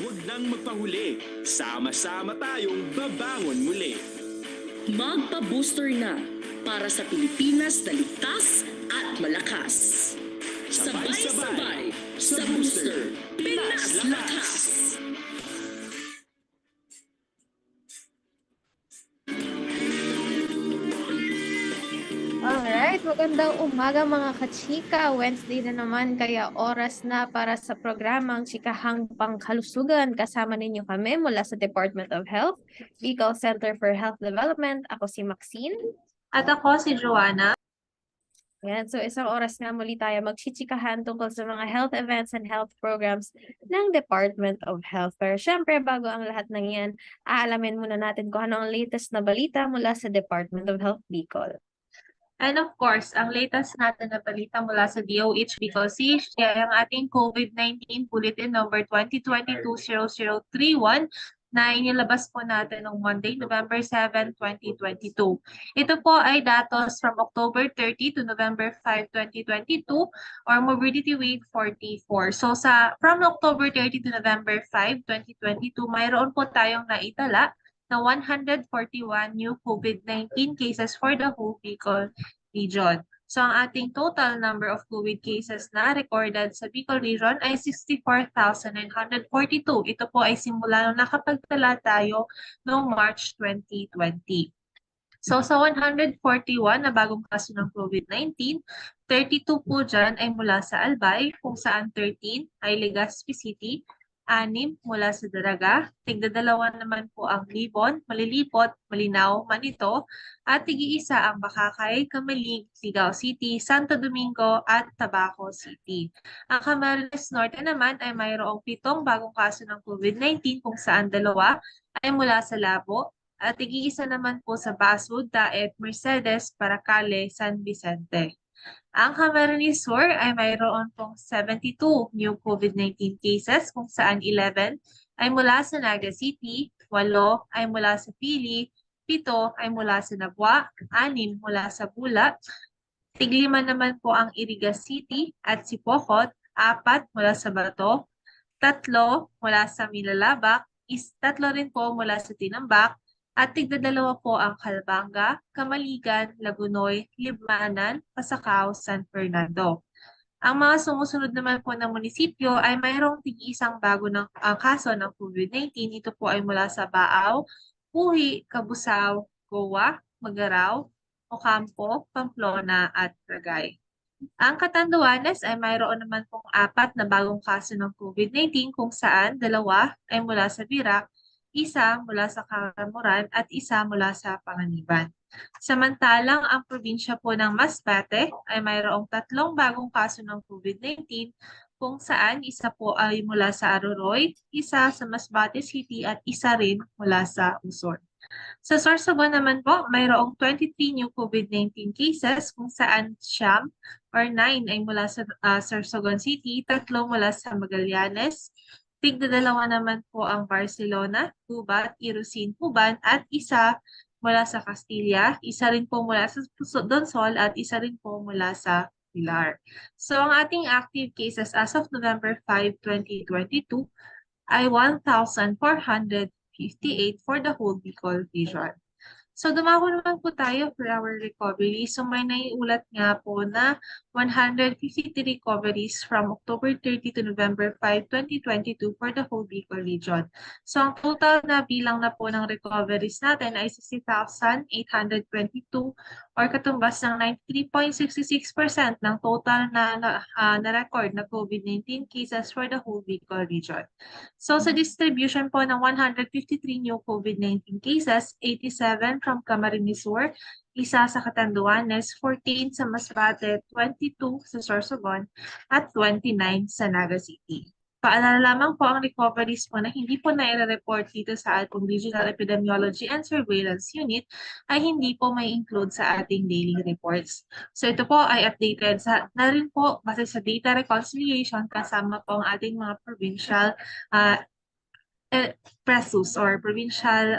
Huwag nang magpahuli. Sama-sama tayong babangon muli. Magpa-booster na para sa Pilipinas na ligtas at malakas. Sabay-sabay sa booster, Pinas Lakas! Alright, magandang umaga mga kachika. Wednesday na naman kaya oras na para sa programang Chikahang Pangkalusugan. Kasama ninyo kami mula sa Department of Health, Bicol Center for Health Development. Ako si Maxine. At ako si Joanna. Yan, so isang oras nga muli tayo magchichikahan tungkol sa mga health events and health programs ng Department of Health. Pero syempre, bago ang lahat ng yan, aalamin muna natin kung ano ang latest na balita mula sa Department of Health Bicol. And of course, ang latest natin na balita mula sa DOH Bicol City ay ang ating COVID-19 Bulletin number 2022-0031 na inilabas po natin noong Monday, November 7, 2022. Ito po ay datos from October 30 to November 5, 2022 or morbidity weight 44. So from October 30 to November 5, 2022, mayroon po tayong naitala na 141 new COVID-19 cases for the whole Bicol region. So ang ating total number of COVID cases na recorded sa Bicol region ay 64,942. Ito po ay simula nung nakapagtala tayo noong March 2020. So sa 141 na bagong kaso ng COVID-19, 32 po dyan ay mula sa Albay, kung saan 13 ay Legazpi City, 6 mula sa Daraga, tigdadalawa naman po ang Libon, Malilipot, Malinaw, Manito, at tig-iisa ang Bakakay, Kamalig, Ligao City, Santo Domingo, at Tabaco City. Ang Camarines Norte naman ay mayroong 7 bagong kaso ng COVID-19 kung saan 2 ay mula sa Labo, at tig-iisa naman po sa Basud, Daet, Mercedes, Paracale, San Vicente. Ang Camarines Sur ay mayroon pong 72 new COVID-19 cases kung saan 11 ay mula sa Naga City, 8 ay mula sa Pili, 7 ay mula sa Nabua, 6 mula sa Bula, 5 naman po ang Iriga City at Sipokot, 4 mula sa Bato, 3 mula sa Milalabak, 3 rin po mula sa Tinambak, at tigdadalawa po ang Calbanga, Kamaligan, Lagunoy, Libmanan, Pasacao, San Fernando. Ang mga sumusunod naman po ng munisipyo ay mayroong tig-isang bago ng kaso ng COVID-19. Ito po ay mula sa Baaw, Puhi, Cabusao, Goa, Magarao, Ocampo, Pamplona, at Ragay. Ang Catanduanes ay mayroon naman pong 4 na bagong kaso ng COVID-19 kung saan 2 ay mula sa Birac, 1 mula sa Caramuran at 1 mula sa Panganiban. Samantalang ang probinsya po ng Masbate ay mayroong 3 bagong kaso ng COVID-19 kung saan 1 po ay mula sa Aroroy, 1 sa Masbate City at 1 rin mula sa Luzon. Sa Sorsogon naman po, mayroong 23 new COVID-19 cases kung saan 9 ay mula sa Sorsogon City, 3 mula sa Magallanes, tigdadalawa naman po ang Barcelona, Gubat, Irusin, Puban, at 1 mula sa Castilla, 1 rin po mula sa Donsol, at 1 rin po mula sa Pilar. So ang ating active cases as of November 5, 2022 ay 1,458 for the whole Bicol region. So dumako naman po tayo for our recovery. So may naiulat nga po na 153 recoveries from October 30 to November 5, 2022 for the whole Bicol region. So ang total na bilang na po ng recoveries natin ay 60,822 or katumbas ng 93.66% ng total na record na COVID-19 cases for the whole Bicol region. So sa distribution po ng 153 new COVID-19 cases, 87 from Camarines Sur, 1 sa Catanduanes, 14 sa Masbate, 22 sa Sorsogon, at 29 sa Naga City. Paalala lamang po ang recoveries po na hindi po na-report dito sa ating Regional Epidemiology and Surveillance Unit ay hindi po may include sa ating daily reports. So ito po ay updated na rin po base sa data reconciliation kasama po ang ating mga provincial PRESUs or provincial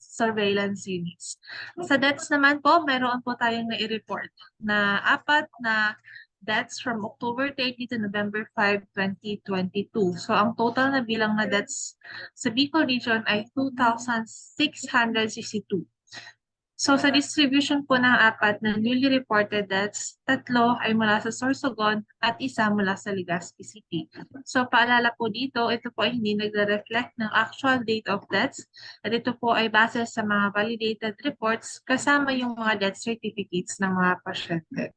surveillance units. Sa deaths naman po, mayroon po tayong nai-report na 4 na deaths from October 30 to November 5, 2022. So ang total na bilang na deaths sa Bicol region ay 2,662. So sa distribution po ng apat na newly reported deaths, 3 ay mula sa Sorsogon at 1 mula sa Legazpi City. So paalala po dito, ito po ay hindi nagre-reflect ng actual date of deaths at ito po ay base sa mga validated reports kasama yung mga death certificates ng mga pasyente.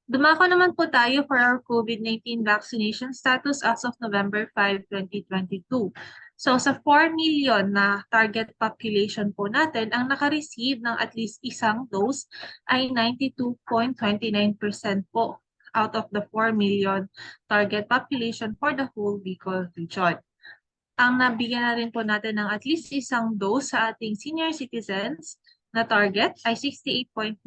Dumako naman po tayo for our COVID-19 vaccination status as of November 5, 2022. So sa 4 million na target population po natin, ang naka-receive ng at least isang dose ay 92.29% po out of the 4 million target population for the whole Bicol region. Ang nabigyan na rin po natin ng at least isang dose sa ating senior citizens na target ay 68.9%.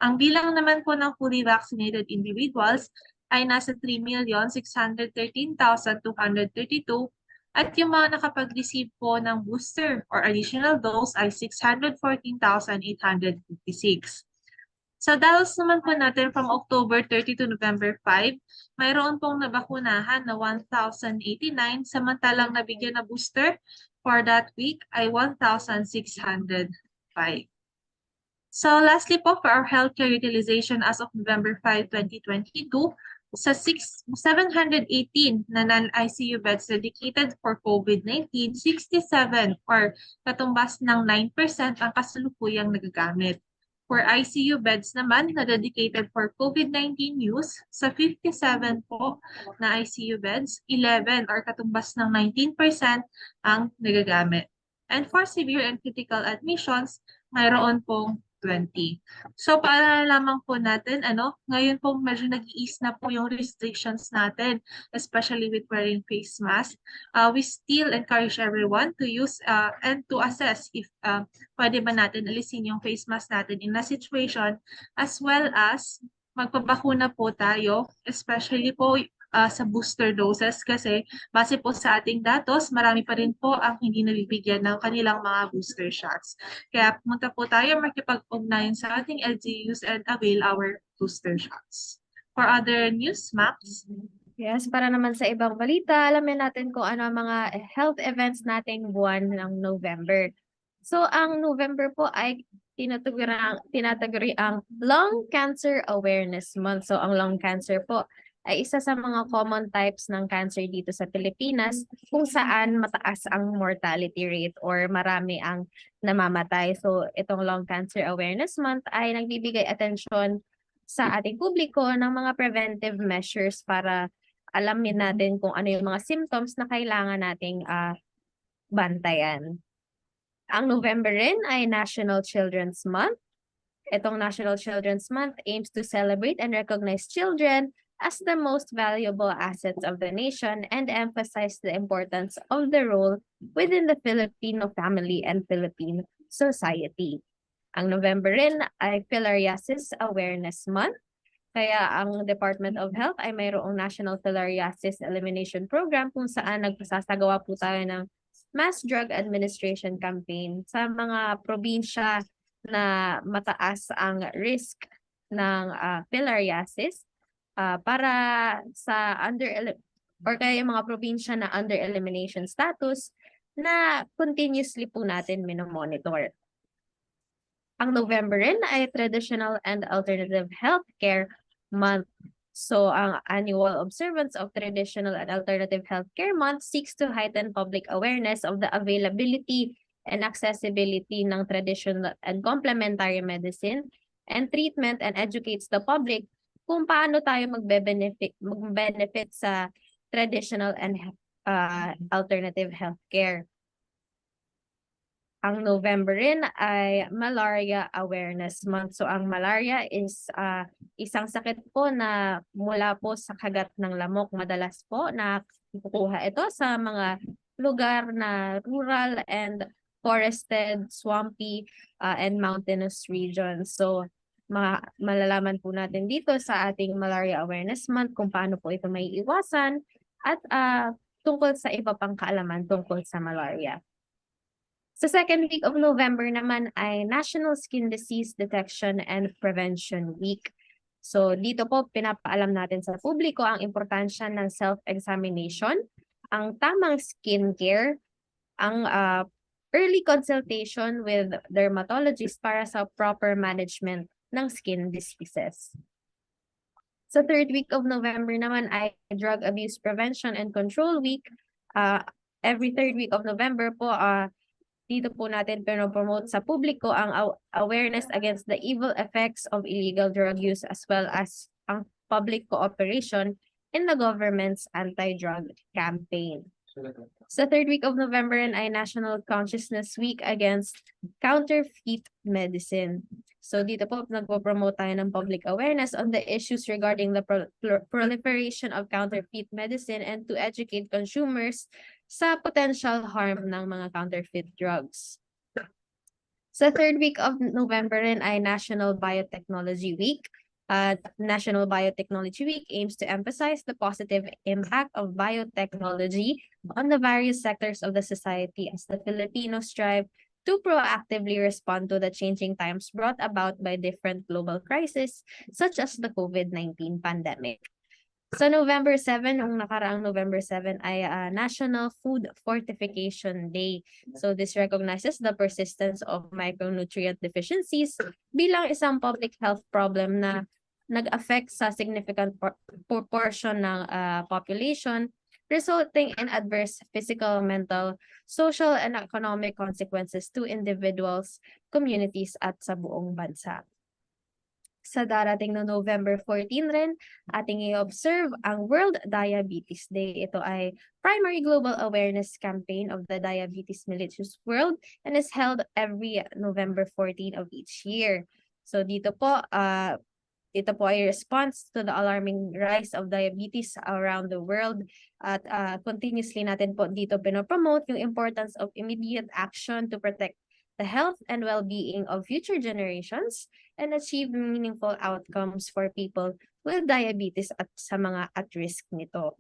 Ang bilang naman po ng fully vaccinated individuals ay nasa 3,613,232 at yung mga nakapag-receive po ng booster or additional dose ay 614,856. Sa dose naman po natin from October 30 to November 5, mayroon pong nabakunahan na 1,089 samantalang nabigyan na booster for that week ay 1,605. So lastly po, for our healthcare utilization as of November 5, 2022, sa 718 na non-ICU beds dedicated for COVID-19, 67 or katumbas ng 9% ang kasalukuyang nagagamit. For ICU beds naman na dedicated for COVID-19 use, sa 57 po na ICU beds, 11 or katumbas ng 19% ang nagagamit. And for severe and critical admissions, mayroon pong 20. So para lamang po natin, ngayon po medyo nag-i-ease na po yung restrictions natin, especially with wearing face mask. We still encourage everyone to use and to assess if pwede ba natin alisin yung face mask natin in a situation, as well as magpabakuna po tayo, especially po sa booster doses kasi base po sa ating datos, marami pa rin po ang hindi nabibigyan ng kanilang mga booster shots. Kaya pumunta po tayo, makipag-ugnayan sa ating LGUs and avail our booster shots. For other news, Max? Yes, para naman sa ibang balita, alamin natin kung ano ang mga health events nating buwan ng November. So, ang November po ay tinataguri ang Lung Cancer Awareness Month. So, ang lung cancer po ay isa sa mga common types ng cancer dito sa Pilipinas kung saan mataas ang mortality rate or marami ang namamatay. So, itong Lung Cancer Awareness Month ay nagbibigay atensyon sa ating publiko ng mga preventive measures para alamin natin kung ano yung mga symptoms na kailangan nating bantayan. Ang November rin ay National Children's Month. Itong National Children's Month aims to celebrate and recognize children as the most valuable assets of the nation and emphasize the importance of the role within the Filipino family and Philippine society. Ang November rin ay Filariasis Awareness Month. Kaya ang Department of Health ay mayroong National Filariasis Elimination Program kung saan nagpasasagawa po tayo ng Mass Drug Administration Campaign sa mga probinsya na mataas ang risk ng filariasis para sa or kaya yung mga probinsya na under elimination status na continuously po natin minomonitor. Ang November rin ay Traditional and Alternative Healthcare Month. So, ang annual observance of Traditional and Alternative Healthcare Month seeks to heighten public awareness of the availability and accessibility ng traditional and complementary medicine and treatment and educates the public kung paano tayo mag-benefit sa traditional and alternative healthcare. Ang November rin ay Malaria Awareness Month. So ang malaria is isang sakit po na mula po sa kagat ng lamok. Madalas po na kukuha ito sa mga lugar na rural and forested, swampy, and mountainous regions. So malalaman po natin dito sa ating Malaria Awareness Month kung paano po ito may iwasan at tungkol sa iba pang kaalaman tungkol sa malaria. Sa second week of November naman ay National Skin Disease Detection and Prevention Week. So dito po pinapaalam natin sa publiko ang importansya ng self-examination, ang tamang skincare, ang early consultation with dermatologist para sa proper management ng skin diseases. Sa third week of November naman ay Drug Abuse Prevention and Control Week. Every third week of November po, dito po natin pinopromote sa publiko ang awareness against the evil effects of illegal drug use as well as ang public cooperation in the government's anti-drug campaign. Sa third week of November ay National Consciousness Week against Counterfeit Medicine. So dito po nagpo-promote tayo ng public awareness on the issues regarding the proliferation of counterfeit medicine and to educate consumers sa potential harm ng mga counterfeit drugs. Sa third week of November rin ay National Biotechnology Week. National Biotechnology Week aims to emphasize the positive impact of biotechnology on the various sectors of the society as the Filipinos strive to proactively respond to the changing times brought about by different global crises such as the COVID-19 pandemic. Sa November 7, ang nakaraang November 7 ay National Food Fortification Day. So this recognizes the persistence of micronutrient deficiencies bilang isang public health problem na nag-affect sa significant proportion ng population, resulting in adverse physical, mental, social, and economic consequences to individuals, communities, at sa buong bansa. Sa darating na November 14 rin, ating i-observe ang World Diabetes Day. Ito ay primary global awareness campaign of the Diabetes Malicious World and is held every November 14 of each year. So dito po, ito po ay response to the alarming rise of diabetes around the world at continuously natin po dito pinopromote yung importance of immediate action to protect the health and well-being of future generations and achieve meaningful outcomes for people with diabetes at sa mga at risk nito.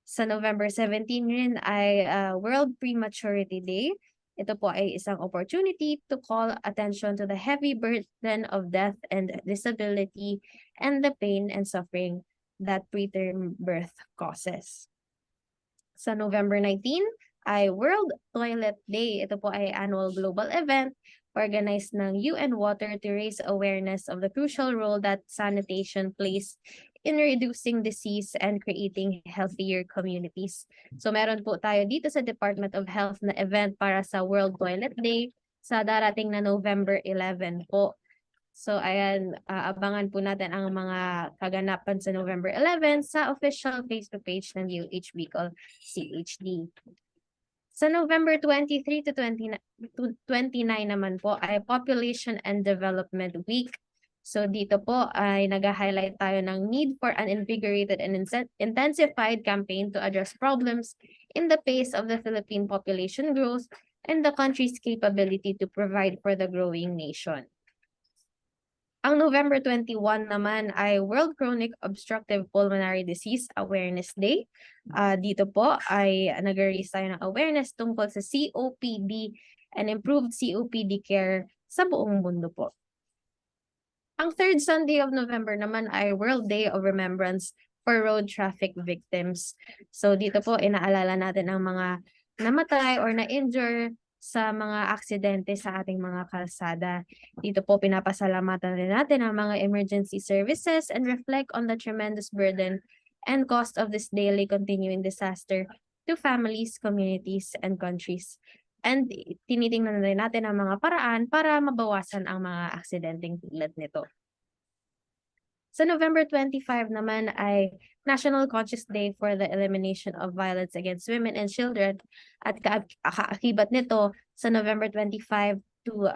Sa November 17 rin ay World Prematurity Day. Ito po ay isang opportunity to call attention to the heavy burden of death and disability and the pain and suffering that preterm birth causes. Sa November 19 ay World Toilet Day. Ito po ay annual global event organized ng UN Water to raise awareness of the crucial role that sanitation plays in reducing disease and creating healthier communities. So meron po tayo dito sa Department of Health na event para sa World Toilet Day sa darating na November 11 po. So ayan, abangan po natin ang mga kaganapan sa November 11 sa official Facebook page ng DOH Bicol CHD. Sa November 23 to 29 naman po ay Population and Development Week. So dito po ay nag-highlight tayo ng need for an invigorated and intensified campaign to address problems in the pace of the Philippine population growth and the country's capability to provide for the growing nation. Ang November 21 naman ay World Chronic Obstructive Pulmonary Disease Awareness Day. Dito po ay nag-raise tayo ng awareness tungkol sa COPD and improved COPD care sa buong mundo po. Ang third Sunday of November naman ay World Day of Remembrance for Road Traffic Victims. So dito po inaalala natin ang mga namatay or na-injure sa mga aksidente sa ating mga kalsada. Dito po pinapasalamatan rin natin ang mga emergency services and reflect on the tremendous burden and cost of this daily continuing disaster to families, communities, and countries. And tinitingnan rin natin ang mga paraan para mabawasan ang mga aksidenteng tulad nito. Sa November 25 naman ay National Conscious Day for the Elimination of Violence Against Women and Children. At kaakibat nito sa November 25 to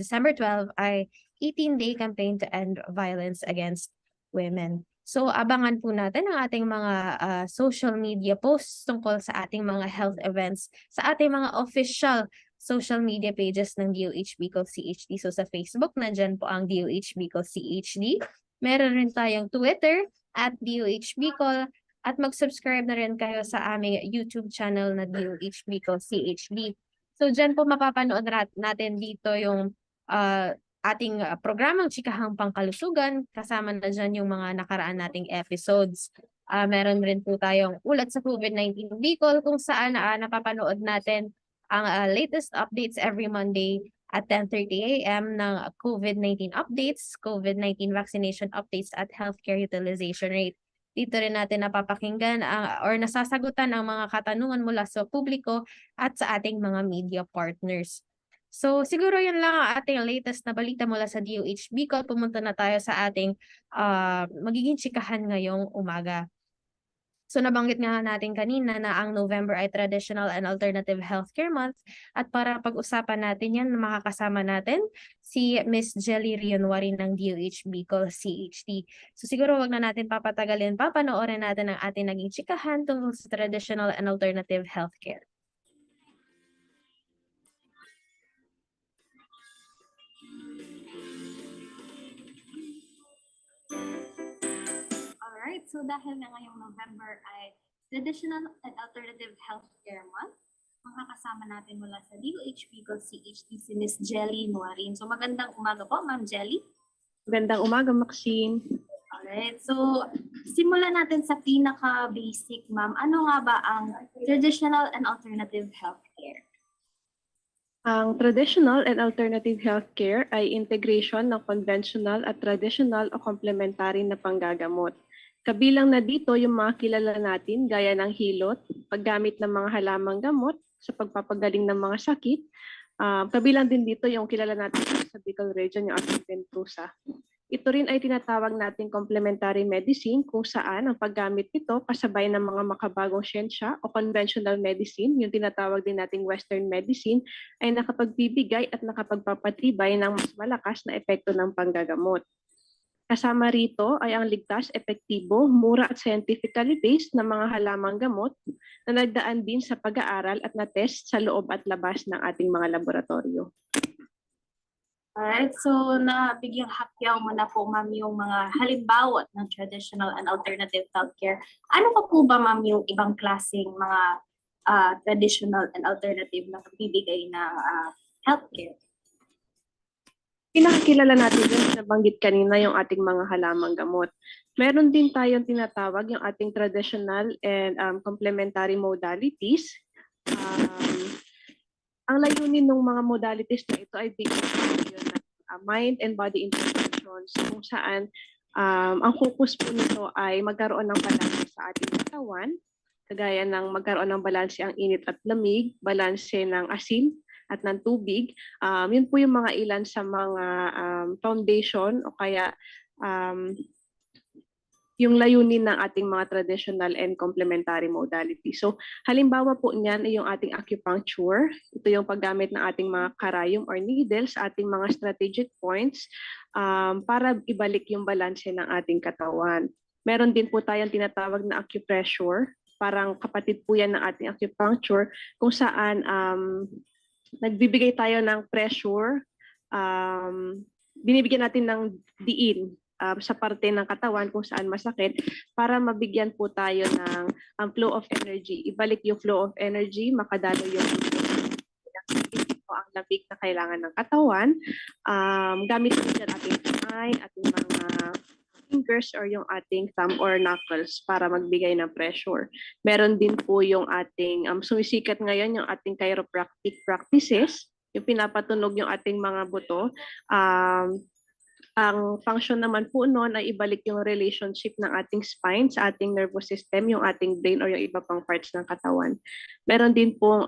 December 12 ay 18-day campaign to end violence against women. So abangan po natin ang ating mga social media posts tungkol sa ating mga health events sa ating mga official social media pages ng DOH Bicol CHD. So sa Facebook, nandyan po ang DOH Bicol CHD. Meron rin tayong Twitter at DOH Bicol at mag-subscribe na rin kayo sa aming YouTube channel na DOH Bicol CHD. So dyan po mapapanood natin dito yung ating programang Chikahang Pangkalusugan. Kasama na dyan yung mga nakaraan nating episodes. Meron rin po tayong ulat sa COVID-19 Bicol kung saan napapanood natin ang latest updates every Monday at 10:30 a.m. ng COVID-19 updates, COVID-19 vaccination updates at healthcare utilization rate. Dito rin natin napapakinggan or nasasagutan ang mga katanungan mula sa publiko at sa ating mga media partners. So siguro yan lang ang ating latest na balita mula sa DOH Bicol. Pumunta na tayo sa ating magiging chikahan ngayong umaga. So nabanggit nga natin kanina na ang November ay Traditional and Alternative Healthcare Month at para pag-usapan natin yan, makakasama natin si Miss Jelly Rionwari ng DOH Bicol CHT. So siguro wag na natin papatagalin, papanoorin natin ang ating naging chikahan tungkol sa Traditional and Alternative Healthcare. Alright, so dahil na ngayong November ay Traditional and Alternative Healthcare Month, makakasama natin mula sa DOH Bicol CHT si Miss Jelly Nuarin. So magandang umaga po, Ma'am Jelly. Magandang umaga, Maxine. Alright, so simulan natin sa pinaka-basic, Ma'am. Ano nga ba ang Traditional and Alternative Healthcare? Ang traditional and alternative healthcare ay integration ng conventional at traditional o complementary na panggagamot. Kabilang na dito yung mga kilala natin gaya ng hilot, paggamit ng mga halamang gamot sa pagpapagaling ng mga sakit. Kabilang din dito yung kilala natin sa Bicol region, yung ating Ventusa. Ito rin ay tinatawag nating complementary medicine kung saan ang paggamit nito kasabay ng mga makabagong siyensya o conventional medicine, yung tinatawag din nating western medicine, ay nakapagbibigay at nakapagpapatibay ng mas malakas na epekto ng panggagamot. Kasama rito ay ang ligtas, epektibo, mura at scientifically based na mga halamang gamot na nagdaan din sa pag-aaral at na-test sa loob at labas ng ating mga laboratorio. Alright, so nabigyang hapyaw mo na po, Ma'am, yung mga halimbawa ng traditional and alternative healthcare. Ano pa po ba, Ma'am, yung ibang klaseng mga traditional and alternative na pagbibigay ng healthcare? Pinakilala natin yung nabanggit kanina yung ating mga halamang gamot. Meron din tayong tinatawag yung ating traditional and complementary modalities. Ang layunin ng mga modalities na ito ay bigyan ng mind and body interventions kung saan ang focus po nito ay magkaroon ng balanse sa ating katawan, kagaya ng magkaroon ng balanse ang init at lamig, balanse ng asin at ng tubig. Yun po yung mga ilan sa mga foundation o kaya yung layunin ng ating mga traditional and complementary modality. So, halimbawa po niyan ay yung ating acupuncture. Ito yung paggamit ng ating mga karayom or needles sa ating mga strategic points para ibalik yung balanse ng ating katawan. Meron din po tayong tinatawag na acupressure. Parang kapatid po yan ng ating acupuncture kung saan nagbibigay tayo ng pressure, binibigyan natin ng diin sa parte ng katawan kung saan masakit para mabigyan po tayo ng flow of energy. Ibalik yung flow of energy, makadalo yung ang labig na kailangan ng katawan. Gamit po dyan ating kamay, ating mga fingers or yung ating thumb or knuckles para magbigay ng pressure. Meron din po yung ating sumisikat ngayon yung ating chiropractic practices, yung pinapatunog yung ating mga buto. Ang function naman po noon ay ibalik yung relationship ng ating spine sa ating nervous system, yung ating brain or yung iba pang parts ng katawan. Meron din pong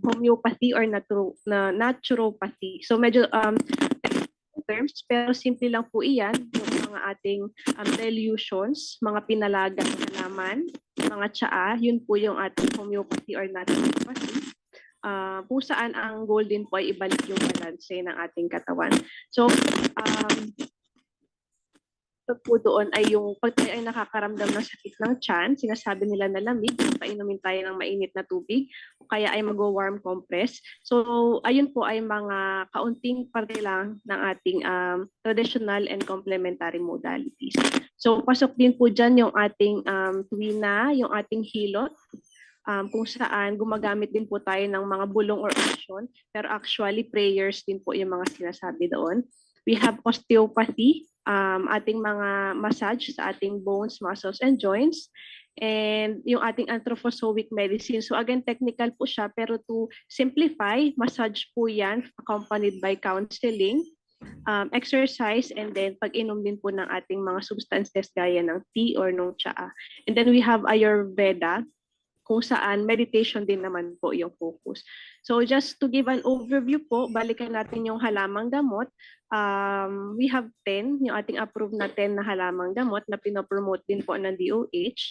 homeopathy or naturopathy. So medyo terms, pero simple lang po iyan, yung mga ating delusions, mga pinalagang halaman, mga tsaa, yun po yung ating homeopathy or naturopathy. Kung saan ang goal din po ay ibalik yung balance ng ating katawan. So, po doon ay yung pag tayo ay nakakaramdam ng sakit ng tiyan, sinasabi nila na lamig, painumin tayo ng mainit na tubig, o kaya ay mag-warm compress. So, ayun po ay mga kaunting parte lang ng ating traditional and complementary modalities. So, pasok din po dyan yung ating tuwina, yung ating hilot, kung saan gumagamit din po tayo ng mga bulong or action, pero actually prayers din po yung mga sinasabi doon. We have osteopathy, ating mga massage sa ating bones, muscles, and joints. And yung ating anthroposophic medicine. So again, technical po siya, pero to simplify, massage po yan accompanied by counseling, exercise, and then pag-inom din po ng ating mga substances gaya ng tea or ng tsaa. And then we have Ayurveda, kung saan meditation din naman po yung focus. So just to give an overview po, balikan natin yung halamang gamot. We have 10, yung ating approved na 10 na halamang gamot na pinopromote din po ng DOH.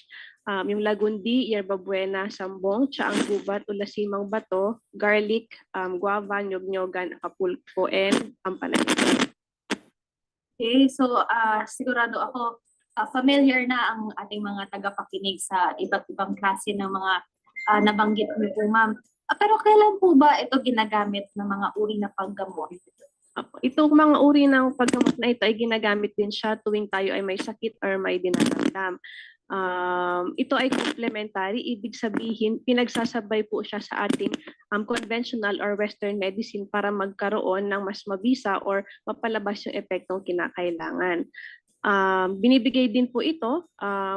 Yung lagundi, yerba buena, sambong, tsaang gubat, ulasimang bato, garlic, guava, nyog-nyogan, acapulco, and ampalaya. Okay, so sigurado ako familiar na ang ating mga tagapakinig sa iba't ibang klase ng mga nabanggit niyo po, ma'am. Pero kailan po ba ito ginagamit ng mga uri na paggamot? Itong mga uri ng paggamot na ito ay ginagamit din siya tuwing tayo ay may sakit or may dinaramdam. Ito ay complementary, ibig sabihin pinagsasabay po siya sa ating conventional or western medicine para magkaroon ng mas mabisa or mapalabas yung epektong kinakailangan. Binibigay din po ito,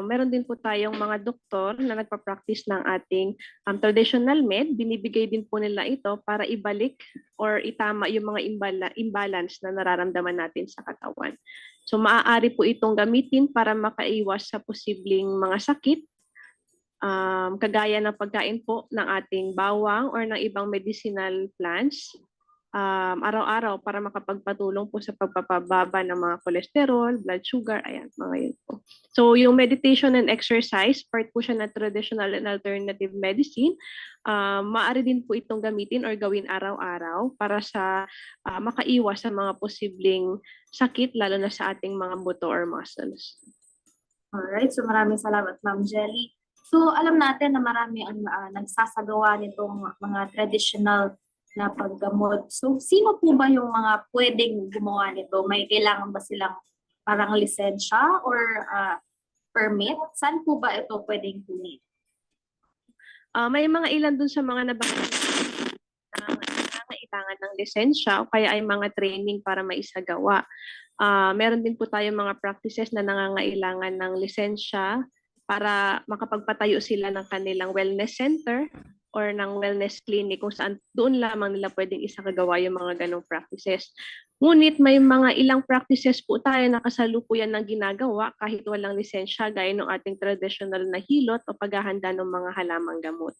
meron din po tayong mga doktor na nagpa-practice ng ating traditional med, binibigay din po nila ito para ibalik or itama yung mga imbalance na nararamdaman natin sa katawan. So maaari po itong gamitin para makaiwas sa posibleng mga sakit, kagaya ng pagkain po ng ating bawang or ng ibang medicinal plants, araw-araw para makapagpatulong po sa pagpapababa ng mga cholesterol, blood sugar, ayan, mga yun po. So yung meditation and exercise, part po siya ng traditional and alternative medicine. Maaari din po itong gamitin or gawin araw-araw para sa makaiwas sa mga posibleng sakit, lalo na sa ating mga buto or muscles. Alright, so maraming salamat, Ma'am Jelly. So alam natin na marami ang nagsasagawa nitong mga traditional na paggamot. So sino po ba yung mga pwedeng gumawa nito? May kailangan ba silang parang lisensya or permit? Saan po ba ito pwedeng kunin? May mga ilan dun sa mga nabanggit na kailangan ng lisensya o kaya ay mga training para maisagawa. Meron din po tayong mga practices na nangangailangan ng lisensya para makapagpatayo sila ng kanilang wellness center or ng wellness clinic kung saan doon lamang nila pwedeng isakagawa yung mga ganong practices. Ngunit may mga ilang practices po tayo na kasalukuyan ng ginagawa kahit walang lisensya gaya ng ating traditional na hilot o paghahanda ng mga halamang gamot.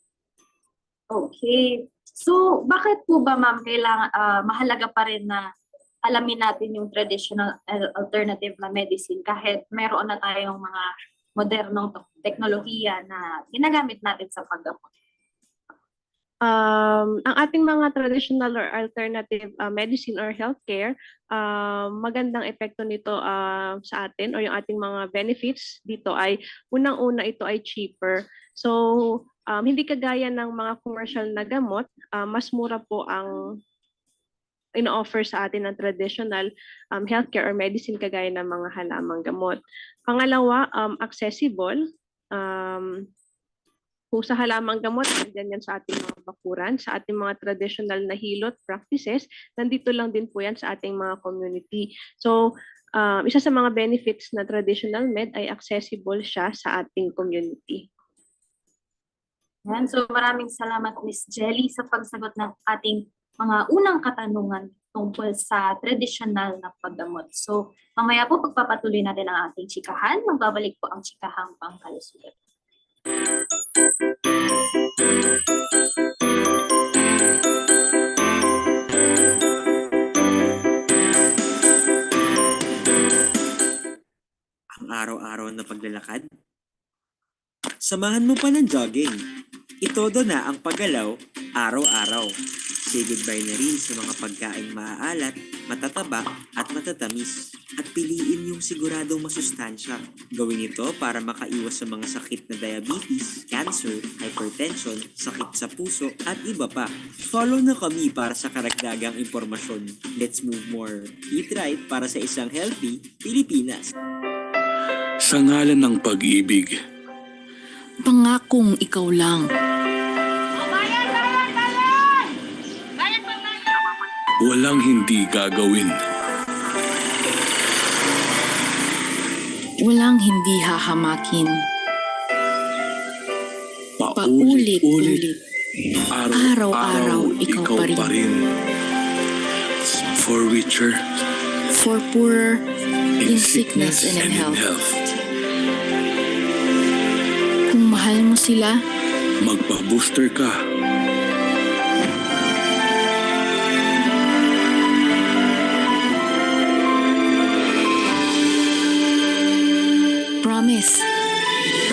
Okay. So bakit po ba, ma'am, kailangan mahalaga pa rin na alamin natin yung traditional alternative na medicine kahit meron na tayong mga modernong teknolohiya na ginagamit natin sa paggamot? Ang ating mga traditional or alternative medicine or healthcare, magandang epekto nito sa atin or yung ating mga benefits dito ay unang-una ito ay cheaper. So hindi kagaya ng mga commercial na gamot, mas mura po ang ino-offer sa atin ng traditional healthcare or medicine kagaya ng mga halamang gamot. Pangalawa, accessible. Kung sa halamang gamot, nandiyan yan sa ating mga bakuran, sa ating mga traditional na hilot practices, nandito lang din po yan sa ating mga community. So, isa sa mga benefits na traditional med ay accessible siya sa ating community. Yan. So maraming salamat, Miss Jelly, sa pagsagot ng ating mga unang katanungan tungkol sa traditional na paggamot. So mamaya po pagpapatuloy natin ang ating chikahan. Magbabalik po ang chikahang pangkalusugan. Ang araw-araw na paglalakad? Samahan mo pa ng jogging. Itodo na ang paggalaw araw-araw. Say goodbye na rin sa mga pagkaing maaalat, matataba at matatamis. At piliin yung siguradong masustansya. Gawin ito para makaiwas sa mga sakit na diabetes, cancer, hypertension, sakit sa puso at iba pa. Follow na kami para sa karagdagang impormasyon. Let's move more. Eat right para sa isang healthy Pilipinas. Sa ngalan ng pag-ibig, Pangakong ikaw lang. walang hindi gagawin. Walang hindi hahamakin. Paulit-ulit. Araw-araw ikaw pa rin. For richer, For poorer in sickness and in health. Kung mahal mo sila, Magpa-booster ka. promise.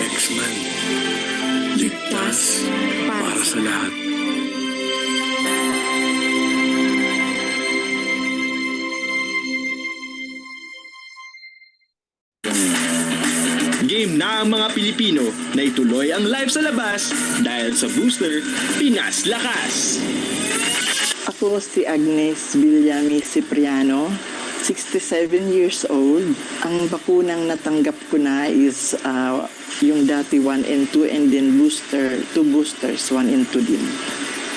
X-Man. Ligtas para sa lahat. Game na ang mga Pilipino na ituloy ang live sa labas dahil sa booster, Pinas Lakas! Ako si Agnes Villami Cipriano, 67 years old. Ang bakunang natanggap ko na is yung dati 1 and 2 and then booster, 2 boosters, 1 and 2 din.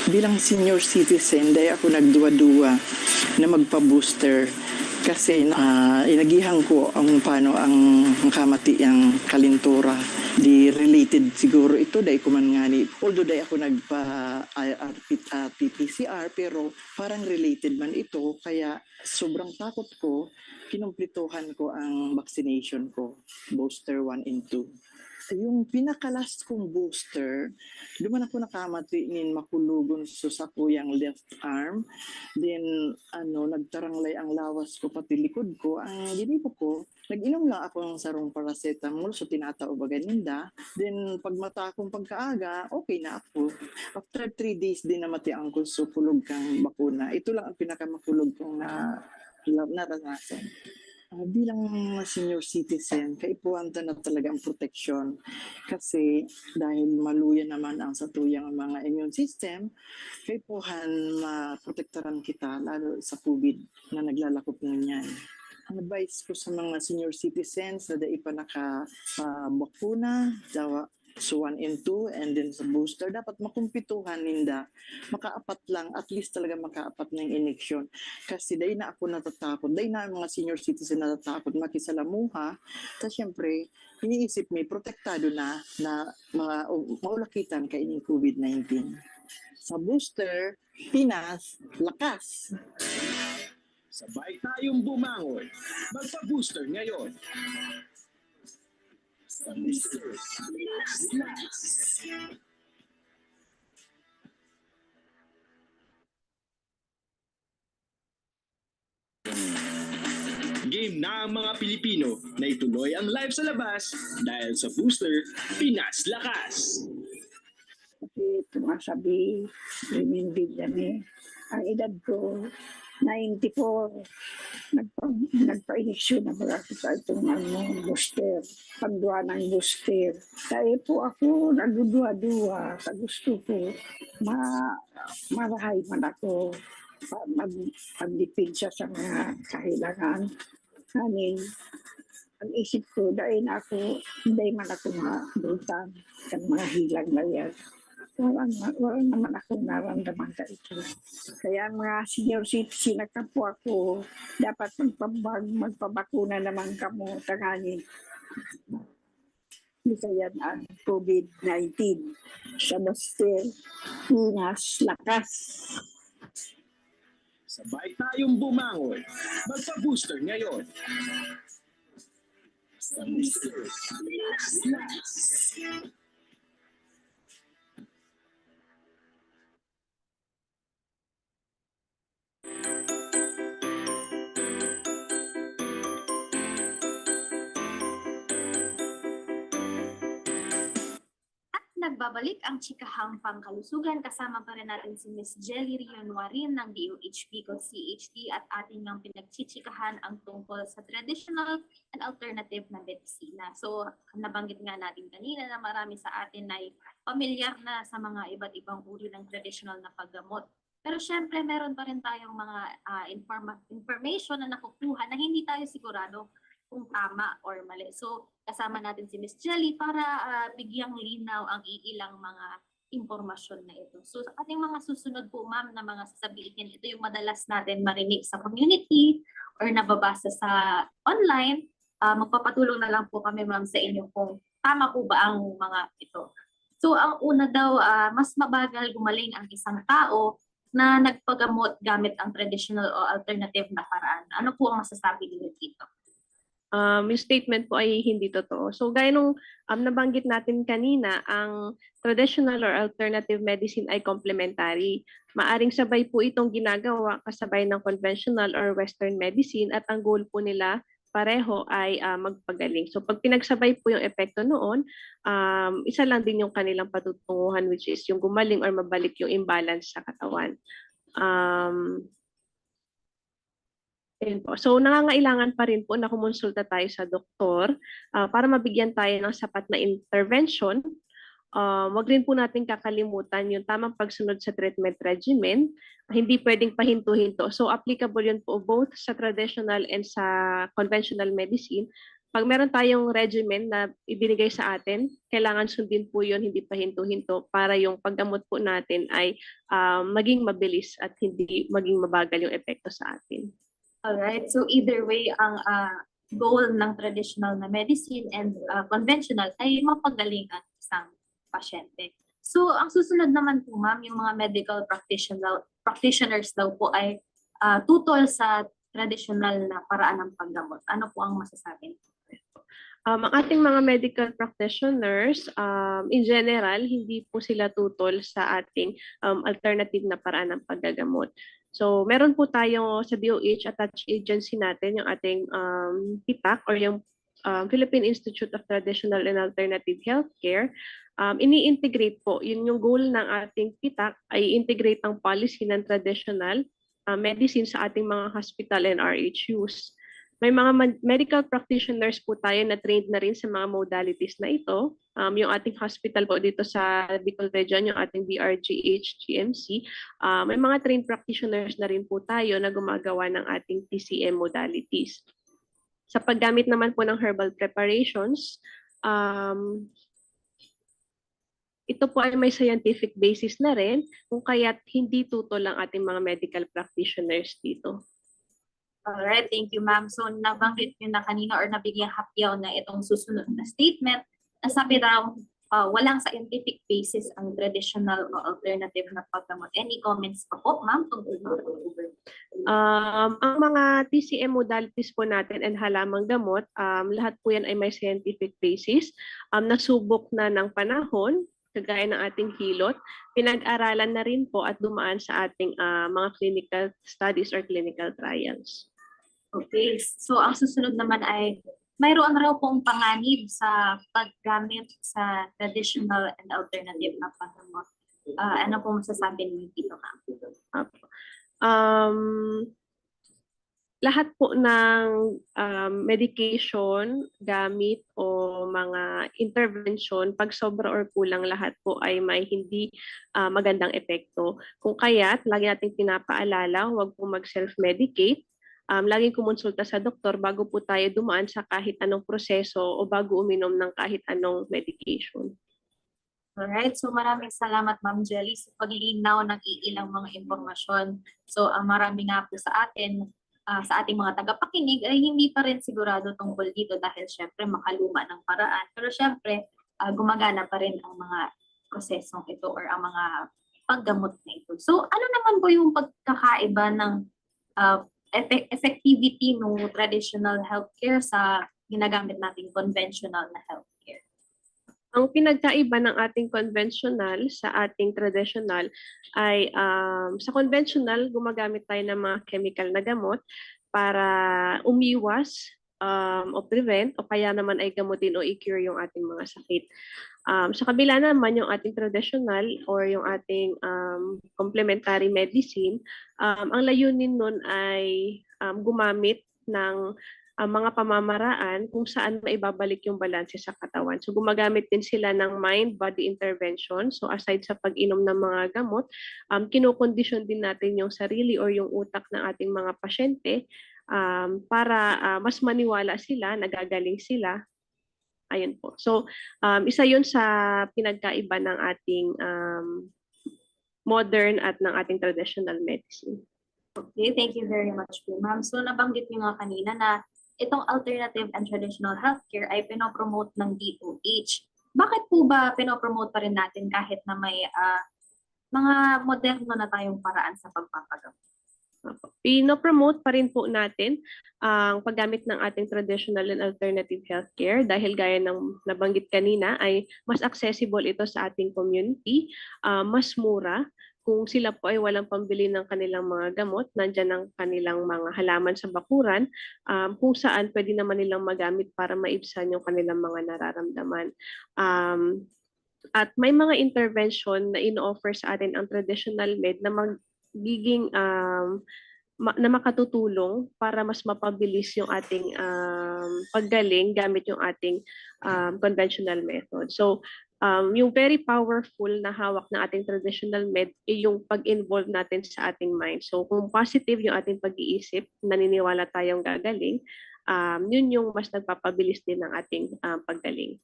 Bilang senior citizen, dahil ako nagduwa-duwa na magpa-booster kasi inagihan ko ang paano ang kamati ang kalintura. Di related siguro ito dahil ko man nga ni, although dahil ako nagpa PCR pero parang related man ito kaya sobrang takot ko, kinumplituhan ko ang vaccination ko, booster 1 and 2. Yung pinaka-last kong booster, duman ako nakamati nin makulugon sa kuyang left arm. Then, nagtaranglay ang lawas ko pati likod ko. Ang ginipo ko, nag-inom lang ako ng sarong paracetamol, so tinatao ba ganinda. Then, pag mata akong pagkaaga, okay na ako. After 3 days din namatian ko, so kulog kang bakuna. Ito lang ang pinakamakulog kong naranasan. Bilang senior citizen, kaipuwanta na talaga ang proteksyon kasi dahil maluya naman ang satuyang mga immune system, kaipuhan maprotektaran kita lalo sa COVID na naglalakop na niyan. Ang advice ko sa mga senior citizens na dahil pa nakabakuna, so 1 and 2 and then sa booster, dapat makumpituhan ninda. Makaapat lang, at least talaga makaapat ng ineksyon. Kasi dahil na ako natatakot, dahil na ang mga senior citizen natatakot makisalamuha. Tapos syempre, iniisip may protektado na maulakitan kay ining COVID-19. Sa booster, Pinas, lakas! Sabay tayong bumangon. Magpa-booster ngayon. Game na ang mga Pilipino na ituloy ang live sa labas dahil sa booster, Pinas Lakas! Kasi tumasabi, Women Villami, ang edad ko, 94, nagpa-inisyon na ba ako sa itong booster, pagduwa ng booster. Kaya po ako nagdudua-dua sa gusto ko, marahay man ako, magdipensya sa mga kahilangan. Hanin, ang isip ko, dahil na ako, hindi man ako mabutan ng mga hilang na yan. Wala naman akong naramdaman sa ito. Kaya mga senior citizen na kapo ako, dapat magpabakuna naman kamo tangani. Kaya ang COVID-19 sa booster, Pinas Lakas. Sabay tayong bumangon. Magpa-booster ngayon. Sa booster, Pinas Lakas! Nagbabalik ang chikahang pangkalusugan. Kasama pa rin natin si Ms. Jelly Rionwarin ng DOH Bicol CHD at ating nang pinagchichikahan ang tungkol sa traditional and alternative na medisina. So, nabanggit nga natin kanina na marami sa atin ay pamilyar na sa mga iba't ibang uri ng traditional na paggamot. Pero syempre, meron pa rin tayong mga information na nakukuha na hindi tayo sigurado kung tama or mali. So, kasama natin si Ms. Jelly para bigyang linaw ang iilang mga impormasyon na ito. So, sa ating mga susunod po, ma'am, na mga sasabihin, ito yung madalas natin marinig sa community or nababasa sa online. magpapatulong na lang po kami ma'am sa inyo kung tama po ba ang mga ito. So ang una daw, mas mabagal gumaling ang isang tao na nagpagamot gamit ang traditional o alternative na paraan. Ano po ang masasabi niyo dito? Yung statement po ay hindi totoo. So gaya nung nabanggit natin kanina, ang traditional or alternative medicine ay complementary. Maaring sabay po itong ginagawa kasabay ng conventional or western medicine at ang goal po nila pareho ay magpagaling. So pag pinagsabay po yung epekto noon, isa lang din yung kanilang patutunguhan, which is yung gumaling or mabalik yung imbalance sa katawan. Ayun po. So nangangailangan pa rin po na kumonsulta tayo sa doktor para mabigyan tayo ng sapat na intervention. Wag rin po natin kakalimutan yung tamang pagsunod sa treatment regimen. Hindi pwedeng pahinto-hinto. So applicable yun po both sa traditional and sa conventional medicine. Pag meron tayong regimen na ibinigay sa atin, kailangan sundin po yun, hindi pahinto-hinto para yung paggamot po natin ay maging mabilis at hindi maging mabagal yung epekto sa atin. Alright, so either way, ang goal ng traditional na medicine and conventional ay mapagaling ang isang pasyente. So ang susunod naman po ma'am, yung mga medical practitioners daw po ay tutol sa traditional na paraan ng paggamot. Ano po ang masasabi? Ang ating mga medical practitioners, in general, hindi po sila tutol sa ating alternative na paraan ng paggagamot. So, meron po tayo sa DOH attached agency natin, yung ating PITAC or yung Philippine Institute of Traditional and Alternative Healthcare. Ini-integrate po, yun yung goal ng ating PITAC ay integrate ang policy ng traditional medicine sa ating mga hospital and RHUs. May mga medical practitioners po tayo na trained na rin sa mga modalities na ito. Yung ating hospital po dito sa Bicol Region, yung ating BRGH GMC, may mga trained practitioners na rin po tayo na gumagawa ng ating TCM modalities. Sa paggamit naman po ng herbal preparations, ito po ay may scientific basis na rin, kung kaya't hindi tutol ang ating mga medical practitioners dito. Alright, thank you ma'am. So nabanggit nyo na kanina or nabigyang hapyaw na itong susunod na statement na sabi raw walang scientific basis ang traditional o alternative na paggamot. Any comments pa po ma'am? Ang mga TCM modalities po natin and halamang gamot, lahat po yan ay may scientific basis. Nasubok na ng panahon, kagaya ng ating hilot, pinag-aralan na rin po at dumaan sa ating mga clinical studies or clinical trials. Okay, so ang susunod naman ay mayroon raw pong panganib sa paggamit sa traditional and alternative na paggamot. Ano po masasabi niyo dito ma'am? Lahat po ng medication, gamit o mga intervention, pag sobra or kulang, lahat po ay may hindi magandang epekto. Kung kaya't, lagi nating pinapaalala, huwag po mag-self-medicate. Laging kumonsulta sa doktor bago po tayo dumaan sa kahit anong proseso o bago uminom ng kahit anong medication. Alright, so maraming salamat Ma'am Jelly sa paglinaw ng iilang mga impormasyon. So marami nga po sa atin, sa ating mga tagapakinig ay hindi pa rin sigurado tungkol dito dahil syempre makaluma ng paraan. Pero syempre gumagana pa rin ang mga prosesong ito or ang mga paggamot na ito. So ano naman po yung pagkakaiba ng effectivity ng traditional healthcare sa ginagamit nating conventional na healthcare? Ang pinagkaiba ng ating conventional sa ating traditional ay sa conventional, gumagamit tayo ng mga chemical na gamot para umiwas o prevent o kaya naman ay gamutin o i-cure yung ating mga sakit. Sa kabila naman yung ating traditional or yung ating complementary medicine, ang layunin nun ay gumamit ng mga pamamaraan kung saan maibabalik yung balanse sa katawan. So gumagamit din sila ng mind-body intervention. So aside sa pag-inom ng mga gamot, kinokondisyon din natin yung sarili or yung utak ng ating mga pasyente para mas maniwala sila, nagagaling sila. Ayun po. So isa yun sa pinagkaiba ng ating modern at ng ating traditional medicine. Okay, thank you very much po ma'am. So nabanggit niyo nga kanina na itong alternative and traditional healthcare ay pinopromote ng DOH. Bakit po ba pinopromote pa rin natin kahit na may mga moderno na tayong paraan sa pagpapagamot? Pino-promote pa rin po natin ang paggamit ng ating traditional and alternative healthcare dahil gaya ng nabanggit kanina ay mas accessible ito sa ating community, mas mura. Kung sila po ay walang pambili ng kanilang mga gamot, nandyan ang kanilang mga halaman sa bakuran, kung saan pwede naman nilang magamit para maibsan yung kanilang mga nararamdaman. At may mga intervention na ino-offer sa atin ang traditional med na magiging na makatutulong para mas mapabilis yung ating paggaling gamit yung ating conventional method. So, yung very powerful na hawak ng ating traditional med ay yung pag-involve natin sa ating mind. So, kung positive yung ating pag-iisip, naniniwala tayong gagaling, yun yung mas nagpapabilis din ng ating paggaling.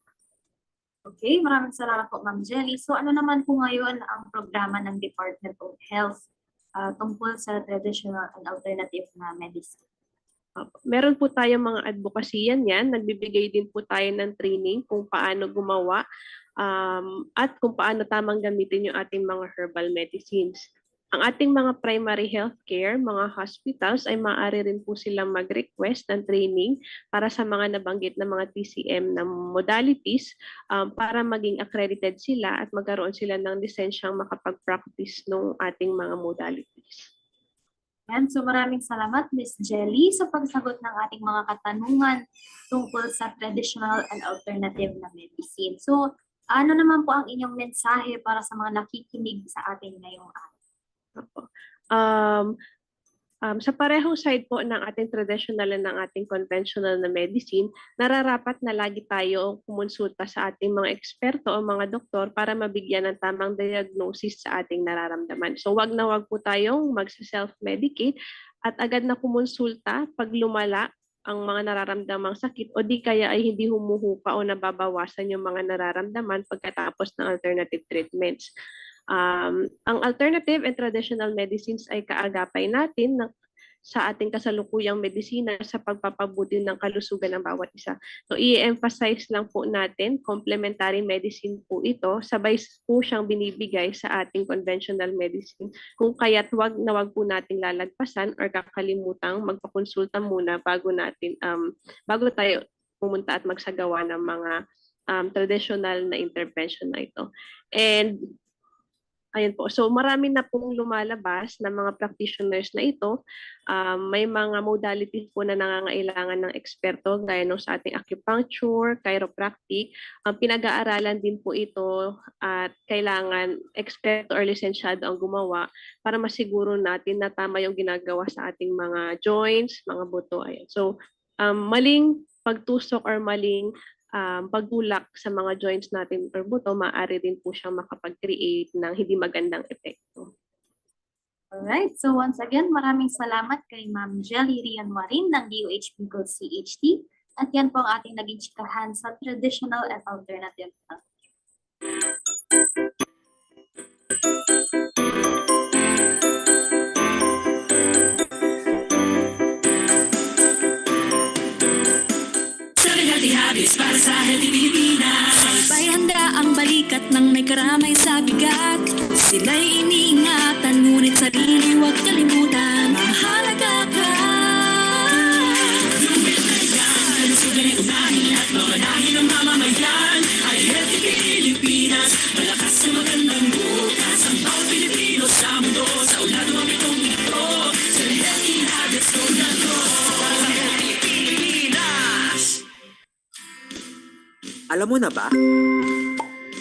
Okay, maraming salamat po, Ma'am Jelly. So ano naman po ngayon ang programa ng Department of Health tungkol sa traditional and alternative na medicine? Meron po tayong mga advokasyan yan. Nagbibigay din po tayo ng training kung paano gumawa at kung paano tamang gamitin yung ating mga herbal medicines. Ang ating mga primary health care, mga hospitals, ay maaari rin po silang mag-request ng training para sa mga nabanggit na mga TCM na modalities para maging accredited sila at magkaroon sila ng lisensyang makapag-practice ng ating mga modalities. Yan. So maraming salamat, Ms. Jelly, sa pagsagot ng ating mga katanungan tungkol sa traditional and alternative na medicine. So ano naman po ang inyong mensahe para sa mga nakikinig sa atin ngayong araw? Sa parehong side po ng ating traditional at ng ating conventional na medicine, nararapat na lagi tayo kumonsulta sa ating mga eksperto o mga doktor para mabigyan ng tamang diagnosis sa ating nararamdaman. So wag na wag po tayong mag-self-medicate at agad na kumonsulta pag lumala ang mga nararamdamang sakit o di kaya ay hindi humuhupa o nababawasan yung mga nararamdaman pagkatapos ng alternative treatments. Ang alternative and traditional medicines ay kaagapay natin sa ating kasalukuyang medisina sa pagpapabuti ng kalusugan ng bawat isa. So i-emphasize lang po natin, complementary medicine po ito, sabay po siyang binibigay sa ating conventional medicine. Kung kaya't wag po nating lalagpasan or kakalimutang magpakonsulta muna bago tayo pumunta at magsagawa ng mga traditional na intervention na ito. And ayun po. So marami na pong lumalabas na mga practitioners na ito. May mga modalities po na nangangailangan ng eksperto gaya ng sa ating acupuncture, chiropractic. Pinag-aaralan din po ito at kailangan eksperto or lisensyado ang gumawa para masiguro natin na tama yung ginagawa sa ating mga joints, mga buto. Ayun. So maling pagtusok or maling pagtulak sa mga joints natin or buto, maaari din po siyang makapag-create ng hindi magandang epekto. Alright, so once again, maraming salamat kay Ma'am Jelly Rianwarin ng DOH Bicol CHT. At yan po ang ating naging chikahan sa traditional and alternative health. Para sa Healthy Pilipinas. Sabay handa ang balikat ng may karamay sa bigat. Sila'y iniingatan, ngunit sarili huwag kalimutan. Mahalaga ka. Lumit na yan, kalusugan ay unahin at mamanahin ang mamamayan. Ay Healthy Pilipinas, malakas sa magandang bukas. Ang bawat Pilipino sa mundo, sa ulado ang itong ito. Sa Healthy Habits ko na to. Para sa Healthy Pilipinas. Alam mo na ba?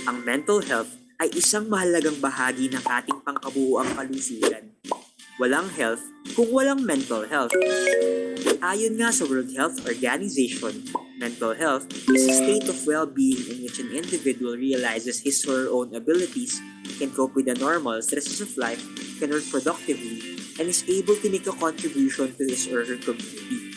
Ang mental health ay isang mahalagang bahagi ng ating pangkabuuang kalusugan. Walang health kung walang mental health. Ayon nga sa World Health Organization, mental health is a state of well-being in which an individual realizes his or her own abilities, can cope with the normal stresses of life, can work productively, and is able to make a contribution to his or her community.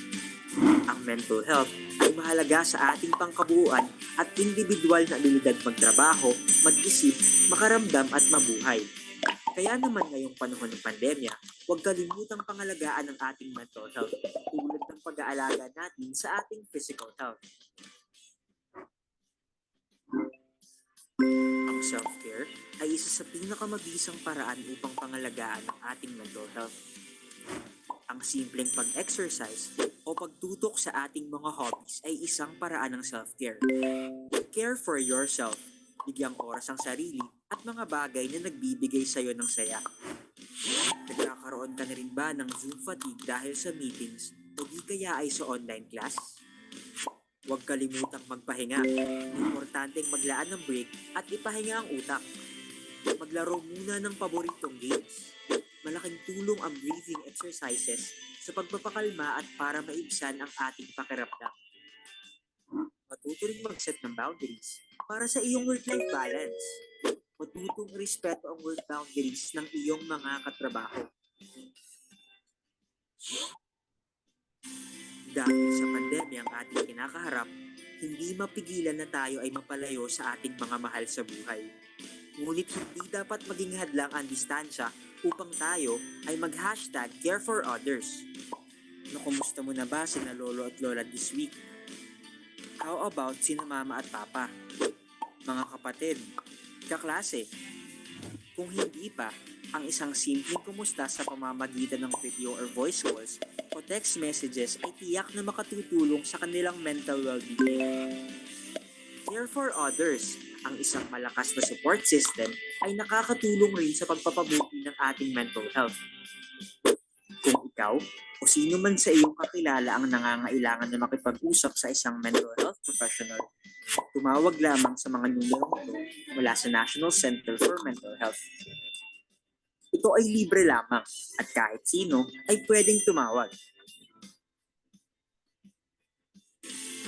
Ang mental health ay mahalaga sa ating pangkabuuan at individual na abilidad magtrabaho, mag-isip, makaramdam at mabuhay. Kaya naman ngayong panahon ng pandemya, huwag kalimutang pangalagaan ang ating mental health tulad ng pag-aalaga natin sa ating physical health. Ang self-care ay isa sa pinakamabisang paraan upang pangalagaan ang ating mental health. Ang simpleng pag-exercise o pagtutok sa ating mga hobbies ay isang paraan ng self-care. Care for yourself, bigyang oras ang sarili at mga bagay na nagbibigay sa iyo ng saya. Nagkakaroon ka na rin ba ng Zoom fatigue dahil sa meetings o di kaya ay sa online class? Huwag kalimutang magpahinga. Importanteng maglaan ng break at ipahinga ang utak. Maglaro muna ng paboritong games. Malaking tulong ang breathing exercises sa pagpapakalma at para maibsan ang ating pakiramdam. Matuto rin mag-set ng boundaries para sa iyong work-life balance. Matutong respeto ang work boundaries ng iyong mga katrabaho. Dahil sa pandemya ang ating kinakaharap, hindi mapigilan na tayo ay mapalayo sa ating mga mahal sa buhay. Ngunit hindi dapat maging hadlang ang distansya upang tayo ay mag-hashtag care for others. Nakumusta mo na ba sina lolo at lola this week? How about sina mama at papa? Mga kapatid, kaklase? Kung hindi pa, ang isang simpleng kumusta sa pamamagitan ng video or voice calls o text messages ay tiyak na makatutulong sa kanilang mental well-being. Care for others, ang isang malakas na support system ay nakakatulong rin sa pagpapabuti ng ating mental health. Kung ikaw o sino man sa iyong kakilala ang nangangailangan na makipag-usap sa isang mental health professional, tumawag lamang sa mga numero ito mula sa National Center for Mental Health. Ito ay libre lamang at kahit sino ay pwedeng tumawag.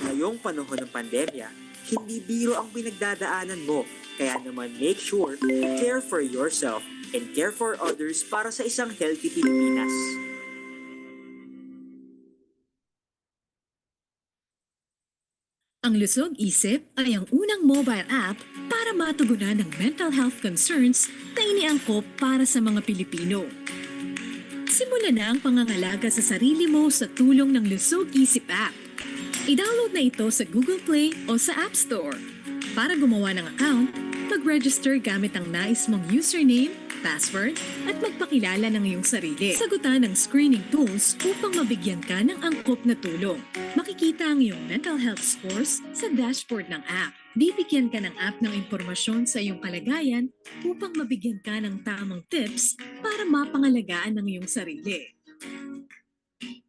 Ngayong panahon ng pandemya, hindi biro ang pinagdadaanan mo, kaya naman make sure to care for yourself and care for others para sa isang healthy Pilipinas. Ang Lusog Isip ay ang unang mobile app para matugunan ng mental health concerns na iniangkop para sa mga Pilipino. Simula na ang pangangalaga sa sarili mo sa tulong ng Lusog Isip app. I-download na ito sa Google Play o sa App Store. Para gumawa ng account, mag-register gamit ang nais mong username, password, at magpakilala ng iyong sarili. Sagutan ng screening tools upang mabigyan ka ng angkop na tulong. Makikita ang iyong mental health scores sa dashboard ng app. Bibigyan ka ng app ng impormasyon sa iyong kalagayan upang mabigyan ka ng tamang tips para mapangalagaan ng iyong sarili.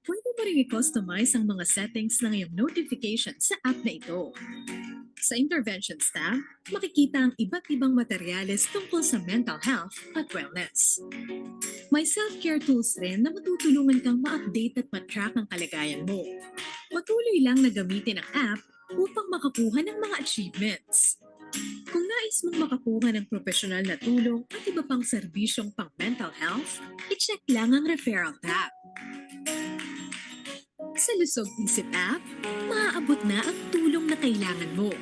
Pwede mo rin i-customize ang mga settings ng iyong notification sa app na ito. Sa Interventions tab, makikita ang iba't ibang materyales tungkol sa mental health at wellness. May self-care tools rin na matutulungan kang ma-update at ma-track ang kalagayan mo. Patuloy lang na gamitin ang app upang makakuha ng mga achievements. Kung nais mong makakuha ng profesional na tulong at iba pang serbisyong pang mental health, i-check lang ang referral tab. Sa Lusog Isip app, maaabot na ang tulong na kailangan mo.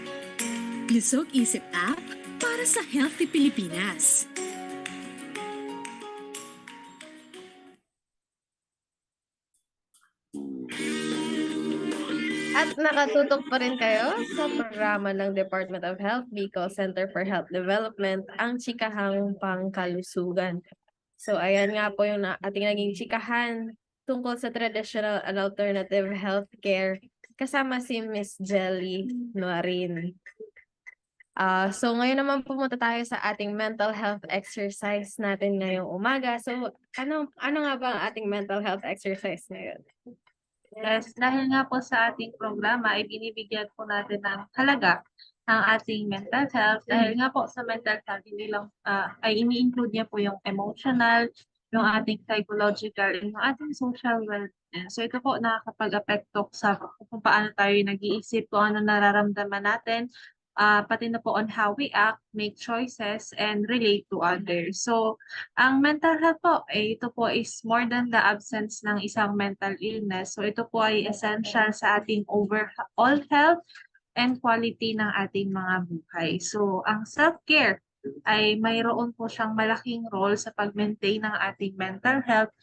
Lusog Isip app para sa Healthy Pilipinas. At nakatutok pa rin kayo sa programa ng Department of Health, Bicol Center for Health Development, ang Chikahang Pangkalusugan. So ayan nga po yung ating naging chikahan tungkol sa traditional and alternative healthcare kasama si Miss Jelly Noarin. So ngayon naman pumunta tayo sa ating mental health exercise natin ngayong umaga. So ano nga ba ang ating mental health exercise ngayon? Yes, dahil nga po sa ating programa ay binibigyan po natin ng halaga ang ating mental health. Dahil nga po sa mental health, hindi lang ay ini-include niya po yung emotional, yung ating psychological, yung ating social well-being. So ito po nakakapag-apekto sa kung paano tayo nag-iisip, kung ano nararamdaman natin, pati na po on how we act, make choices, and relate to others. So, ang mental health po, ito po is more than the absence ng isang mental illness. So, ito po ay essential sa ating overall health and quality ng ating mga buhay. So, ang self-care ay mayroon po siyang malaking role sa pag-maintain ng ating mental health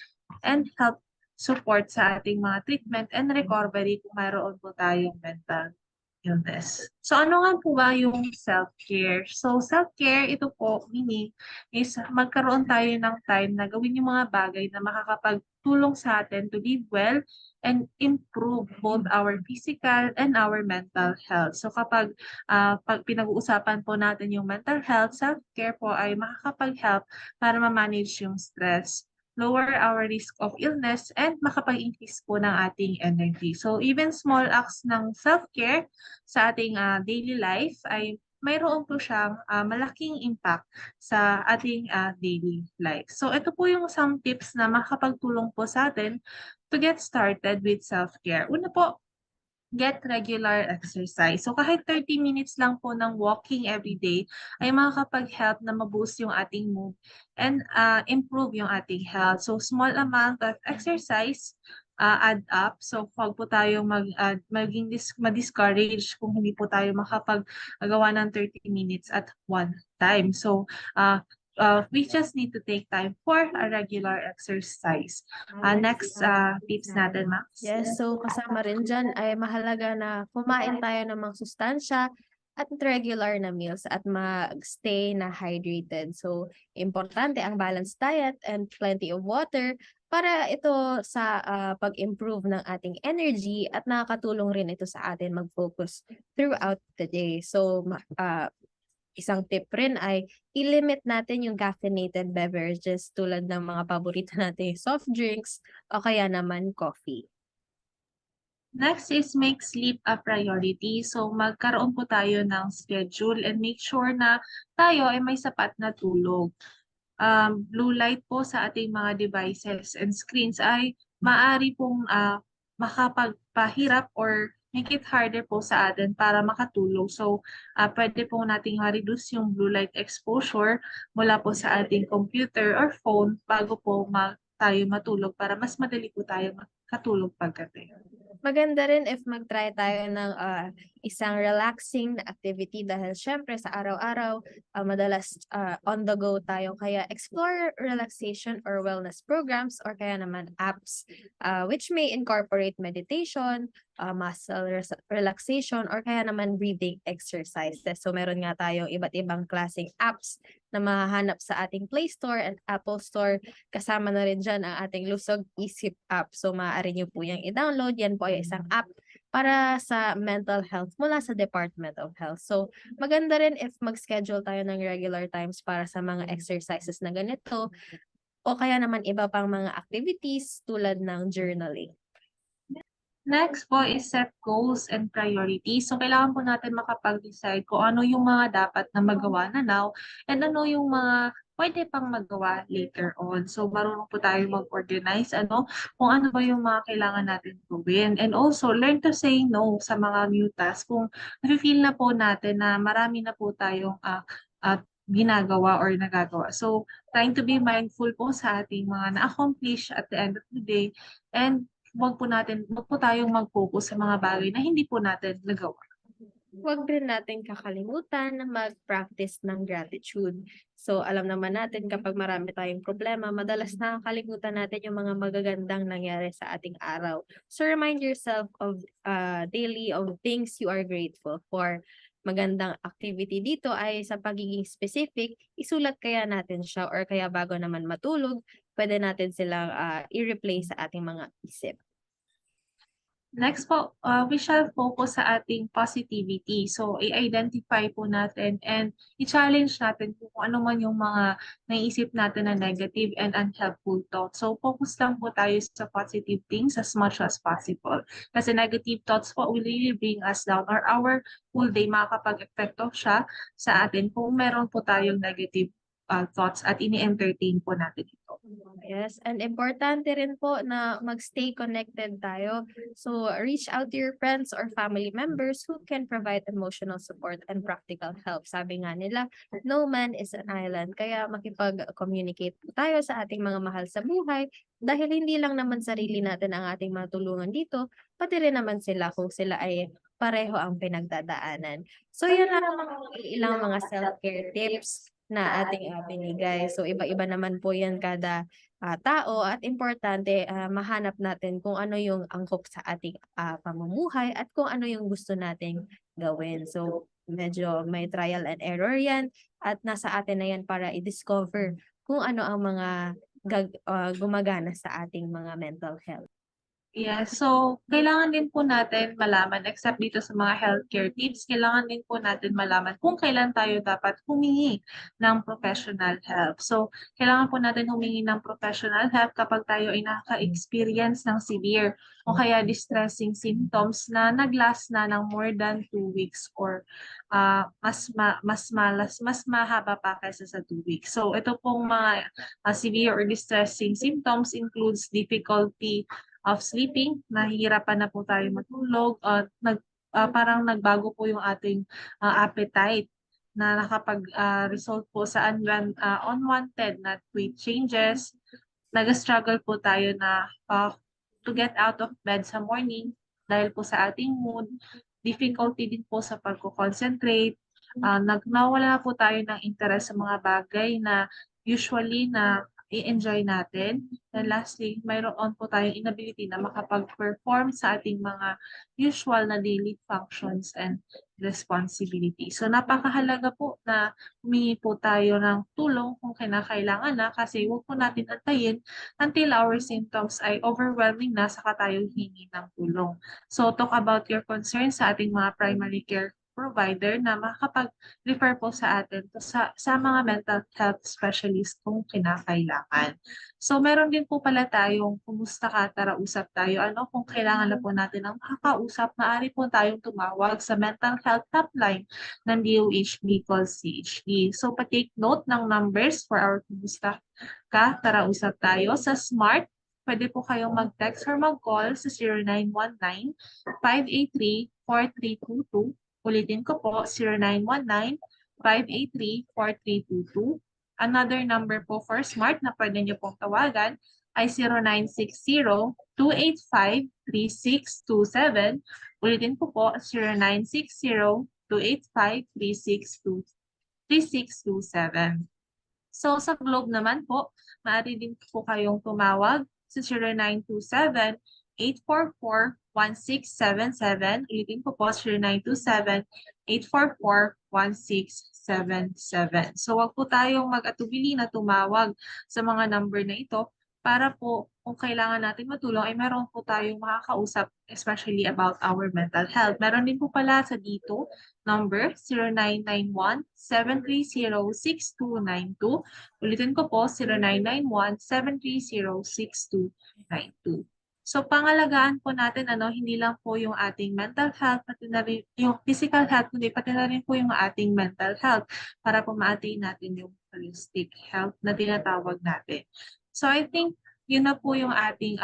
and help support sa ating mga treatment and recovery kung mayroon po tayong mental illness. So ano nga po ba yung self-care? So self-care, ito po, meaning is magkaroon tayo ng time na gawin yung mga bagay na makakapagtulong sa atin to live well and improve both our physical and our mental health. So kapag pag pinag-uusapan po natin yung mental health, self-care po ay makakapag-help para ma-manage yung stress, lower our risk of illness, and makapag-increase po ng ating energy. So even small acts ng self-care sa ating daily life ay mayroon po siyang malaking impact sa ating daily life. So ito po yung some tips na makakapagtulong po sa atin to get started with self-care. Una po, get regular exercise. So kahit 30 minutes lang po ng walking every day ay makakapag-help na ma-boost yung ating mood and improve yung ating health. So small amount of exercise add up. So huwag po tayo ma-discourage kung hindi po tayo makapagawa ng 30 minutes at one time. So we just need to take time for a regular exercise. Next tips natin, Max. Yes, so kasama rin dyan ay mahalaga na kumain tayo ng mga sustansya at regular na meals at mag-stay na hydrated. So, importante ang balanced diet and plenty of water para ito sa pag-improve ng ating energy at nakakatulong rin ito sa atin mag-focus throughout the day. So, isang tip rin ay i-limit natin yung caffeinated beverages tulad ng mga paborito natin soft drinks o kaya naman coffee. Next is make sleep a priority. So magkaroon po tayo ng schedule and make sure na tayo ay may sapat na tulog. Blue light po sa ating mga devices and screens ay maaari pong makapagpahirap or make it harder po sa atin para makatulog. So, pwede po nating ma-reduce yung blue light exposure mula po sa ating computer or phone bago po tayo matulog para mas madali po tayo makatulog paggabi. Maganda rin if mag-try tayo ng isang relaxing na activity dahil syempre sa araw-araw madalas on the go tayo, kaya explore relaxation or wellness programs or kaya naman apps which may incorporate meditation, muscle relaxation or kaya naman breathing exercises. So meron nga tayong iba't ibang klaseng apps na mahahanap sa ating Play Store and Apple Store. Kasama na rin dyan ang ating Lusog Isip app. So maaari nyo po yung i-download. Yan po ay isang app para sa mental health mula sa Department of Health. So maganda rin if mag-schedule tayo ng regular times para sa mga exercises na ganito o kaya naman iba pang mga activities tulad ng journaling. Next po is set goals and priorities. So kailangan po natin makapag-decide kung ano yung mga dapat na magawa na now and ano yung mga pwede pang magawa later on. So marunong po tayo mag-organize kung ano ba yung mga kailangan natin gawin. And also learn to say no sa mga new tasks kung nafe-feel na po natin na marami na po tayong ginagawa or nagagawa. So trying to be mindful po sa ating mga na-accomplish at the end of the day and wag po tayong mag-focus sa mga bagay na hindi po natin nagawa. Huwag rin natin kakalimutan na mag-practice ng gratitude. So alam naman natin kapag marami tayong problema, madalas nakakalimutan natin yung mga magagandang nangyari sa ating araw. So remind yourself of daily of things you are grateful for. Magandang activity dito ay sa pagiging specific, isulat kaya natin siya or kaya bago naman matulog, pwede natin silang i-replace sa ating mga isip. Next po, we shall focus sa ating positivity. So, i-identify po natin and i-challenge natin kung ano man yung mga naiisip natin na negative and unhelpful thoughts. So, focus lang po tayo sa positive things as much as possible. Kasi negative thoughts po will really bring us down or our whole day makakapag-epekto siya sa atin kung meron po tayong negative thoughts at ini-entertain po natin ito. Yes, and importante rin po na mag-stay connected tayo. So reach out to your friends or family members who can provide emotional support and practical help. Sabi nga nila, no man is an island. Kaya makipag-communicate tayo sa ating mga mahal sa buhay dahil hindi lang naman sarili natin ang ating matulungan dito, pati rin naman sila kung sila ay pareho ang pinagdadaanan. So yun lang ang ilang mga self-care tips na ating binigay. So iba-iba naman po yan kada tao at importante mahanap natin kung ano yung angkop sa ating pamumuhay at kung ano yung gusto nating gawin. So medyo may trial and error yan at nasa atin na yan para i-discover kung ano ang mga gumagana sa ating mga mental health. Yeah, so kailangan din po natin malaman, except dito sa mga healthcare tips, kailangan din po natin malaman kung kailan tayo dapat humingi ng professional help. So, kailangan po natin humingi ng professional help kapag tayo ay nakaka-experience ng severe o kaya distressing symptoms na nag-last na ng more than 2 weeks or mas mahaba pa kaysa sa 2 weeks. So, ito pong mga severe or distressing symptoms includes difficulty of sleeping, nahihirapan na po tayo matulog, parang nagbago po yung ating appetite na nakapag-result po sa unwanted na weight changes. Nag-struggle po tayo na to get out of bed sa morning dahil po sa ating mood, difficulty din po sa pagko-concentrate, nawala na po tayo ng interest sa mga bagay na usually na i-enjoy natin. And lastly, mayroon po tayong inability na makapag-perform sa ating mga usual na daily functions and responsibilities. So napakahalaga po na humingi po tayo ng tulong kung kinakailangan na kasi huwag po natin antayin until our symptoms ay overwhelming na saka tayo hingi ng tulong. So talk about your concerns sa ating mga primary care provider na makakapag-refer po sa atin sa mga mental health specialist kung kinakailangan. So meron din po pala tayong kumusta ka, tara usap tayo. Kung kailangan na po natin ng makakausap, maaari po tayong tumawag sa mental health hotline ng DOH Bicol CHD. So pa-take note ng numbers for our kumusta ka, tara usap tayo. Sa Smart, pwede po kayong mag-text or mag-call sa 0919-583-4322. Ulitin ko po, 0919-583-4322. Another number po for Smart na pwede nyo pong tawagan ay 0960-285-3627. Ulitin ko po, 0960-285-3627. So sa Globe naman po, maaari din po kayong tumawag sa 0927-844-1677. Ulitin ko po, 0927-844-1677. So wag po tayong mag-atubili na tumawag sa mga number na ito para po kung kailangan natin matulong ay meron po tayong makakausap especially about our mental health. Meron din po pala sa dito number 0991-730-6292. Ulitin ko po, 0991-730-6292. So pangalagaan po natin hindi lang po yung ating mental health, pati na rin yung physical health, kundi pati na rin po yung ating mental health para po ma-attain natin yung holistic health na tinatawag natin. So I think yun na po yung ating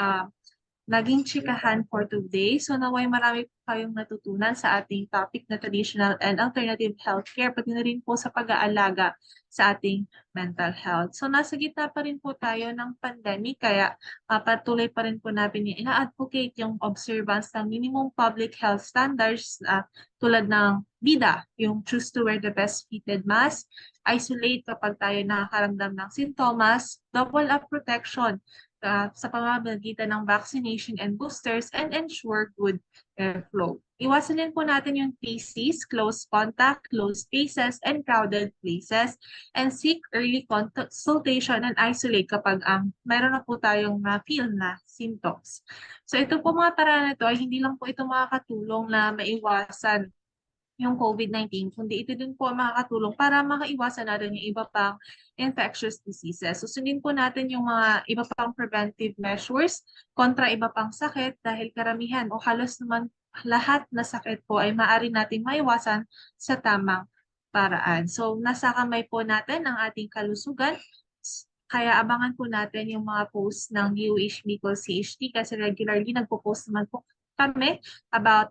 naging chikahan for today. So naway marami po kayong natutunan sa ating topic na traditional and alternative healthcare, pati na rin po sa pag-aalaga sa ating mental health. So nasa gitna pa rin po tayo ng pandemic, kaya patuloy pa rin po natin yung ina-advocate yung observance ng minimum public health standards tulad ng BIDA, yung choose to wear the best fitted mask, isolate kapag tayo nakakaramdam ng sintomas, double up protection sa pamamagitan ng vaccination and boosters, and ensure good airflow. Iwasan din po natin yung feces, close contact, close spaces, and crowded places, and seek early consultation and isolate kapag meron na po tayong na-feel na symptoms. So ito po mga paraan na ito ay hindi lang po ito makakatulong na maiwasan yung COVID-19, kundi ito din po makakatulong para makaiwasan natin yung iba pang infectious diseases. Susundin po natin yung mga iba pang preventive measures kontra iba pang sakit dahil karamihan o halos naman lahat na sakit po ay maaari nating maiwasan sa tamang paraan. So nasa kamay po natin ang ating kalusugan. Kaya abangan po natin yung mga posts ng DOH Bicol CHD kasi regularly nagpo-post naman po kami about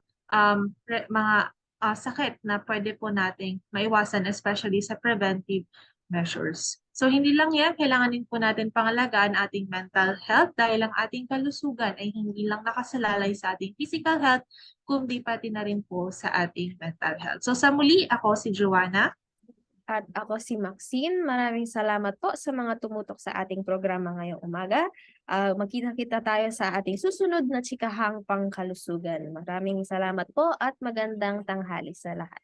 mga sakit na pwede po nating maiwasan, especially sa preventive measures. So hindi lang yan, kailangan din po natin pangalagaan ating mental health dahil ang ating kalusugan ay hindi lang nakasalalay sa ating physical health, kundi pati na rin po sa ating mental health. So sa muli, ako si Joanna. At ako si Maxine. Maraming salamat po sa mga tumutok sa ating programa ngayong umaga. Magkita-kita tayo sa ating susunod na Chikahang Pangkalusugan. Maraming salamat po at magandang tanghali sa lahat.